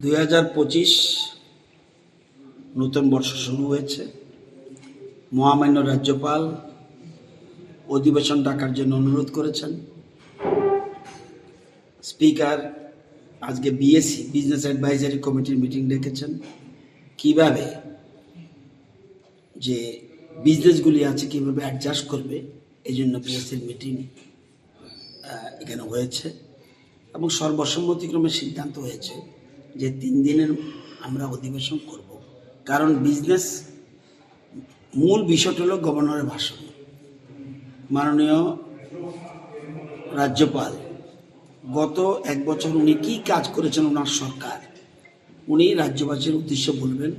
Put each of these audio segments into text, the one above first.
2025 নতুন বর্ষ শুরু হয়েছে। মহামান্য রাজ্যপাল অধিবেশন ডাকার জন্য অনুরোধ করেছেন। স্পিকার আজকে বিএসসি বিজনেস অ্যাডভাইজারি কমিটির মিটিং ডেকেছেন। কিভাবে যে বিজনেসগুলি আছে কিভাবে অ্যাডজাস্ট করবে এই জন্য বিএসসির মিটিং এখানে হয়েছে এবং সর্বসম্মতিক্রমে সিদ্ধান্ত হয়েছে যে 3 দিনের আমরা অধিবেশন করব। কারণ বিজনেস মূল বিষয়টা হলো গভর্নরের ভাষণ। মাননীয় রাজ্যপাল গত 1 বছর উনি কী কাজ করেছেন ওনার সরকার, উনি রাজ্যবাসীর উদ্দেশ্যে বলবেন,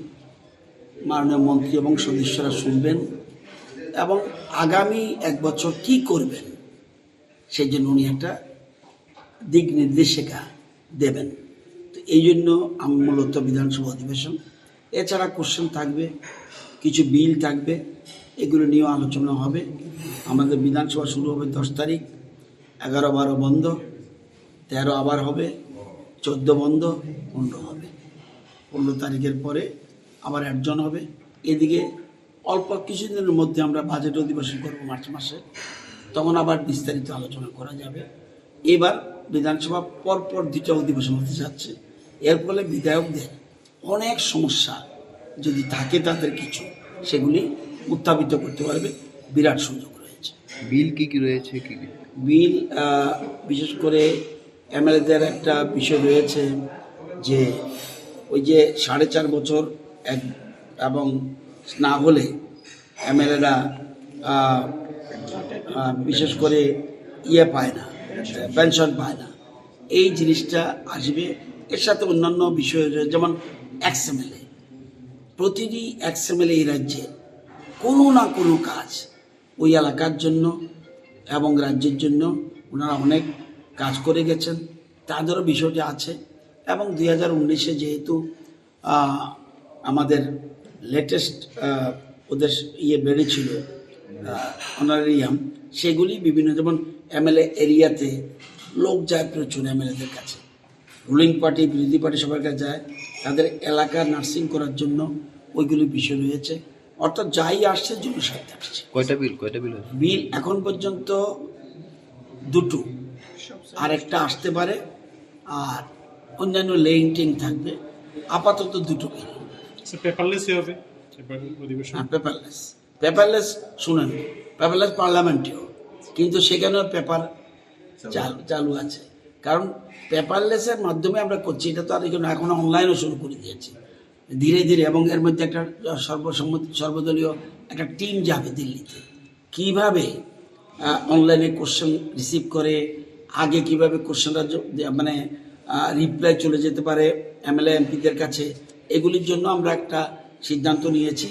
মাননীয় মন্ত্রী এবং সদস্যরা শুনবেন এবং আগামী 1 বছর কী করবেন সেই জন্য উনি একটা দিক নির্দেশিকা দেবেন। তো এই জন্য মূলত বিধানসভা অধিবেশন, এছাড়া কোশ্চেন থাকবে, কিছু বিল থাকবে, এগুলো নিয়েও আলোচনা হবে। আমাদের বিধানসভা শুরু হবে 10 তারিখ, 11-12 বন্ধ, 13 আবার হবে, 14 বন্ধ, 15 হবে। 15 তারিখের পরে আবার অ্যাডজন হবে। এদিকে অল্প কিছুদিনের মধ্যে আমরা বাজেট অধিবেশন করব মার্চ মাসে, তখন আবার বিস্তারিত আলোচনা করা যাবে। এবার বিধানসভা পরপর 2টা অধিবেশন হতে যাচ্ছে। এর ফলে বিধায়কদের অনেক সমস্যা যদি থাকে তাদের কিছু সেগুলি উত্থাপিত করতে পারবে, বিরাট সুযোগ রয়েছে। বিল কি কি রয়েছে? বিল বিশেষ করে এমএলএদের একটা বিষয় রয়েছে যে ওই যে 4.5 বছর এবং না হলে এমএলএরা বিশেষ করে পায় না, পেনশন পায় না। এই জিনিসটা আসবে। এর সাথে অন্যান্য বিষয় রয়েছে, যেমন এক্সএমএলএ, প্রতিটি এক্সএমএলএ এই রাজ্যে কোনো না কোনো কাজ ওই এলাকার জন্য এবং রাজ্যের জন্য ওনারা অনেক কাজ করে গেছেন, তাদেরও বিষয়টি আছে। এবং 2019-এ যেহেতু আমাদের লেটেস্ট ওদের বেড়েছিল অনারেরিয়াম, সেগুলি বিভিন্ন, যেমন এমএলএ এরিয়াতে লোক যায় প্রচুর এমএলএদের কাছে, রুলিং পার্টি বিরোধী পার্টি সবার কাছে যায় তাদের এলাকা নার্সিং করার জন্য, ওইগুলি বিষয় রয়েছে। অর্থাৎ যাই আসছে জন্য সাথে আসছে। কয়টা বিল বিল এখন পর্যন্ত 2টো, আর একটা আসতে পারে, আর অন্যান্য লেইন্টিং থাকবে। আপাতত 2টো বিল। পেপারলেস শুনেন, পেপারলেস পার্লামেন্টেও, কিন্তু সেখানেও পেপার চালু আছে। কারণ পেপারলেসের মাধ্যমে আমরা করছি, এটা তো আর এখন অনলাইনও শুরু করে দিয়েছি ধীরে ধীরে। এবং এর মধ্যে একটা সর্বদলীয় একটা টিম যাবে দিল্লিতে, কিভাবে অনলাইনে কোশ্চেন রিসিভ করে, আগে কিভাবে কোশ্চেনটা মানে রিপ্লাই চলে যেতে পারে এমএলএ এমপিদের কাছে, এগুলির জন্য আমরা একটা সিদ্ধান্ত নিয়েছি।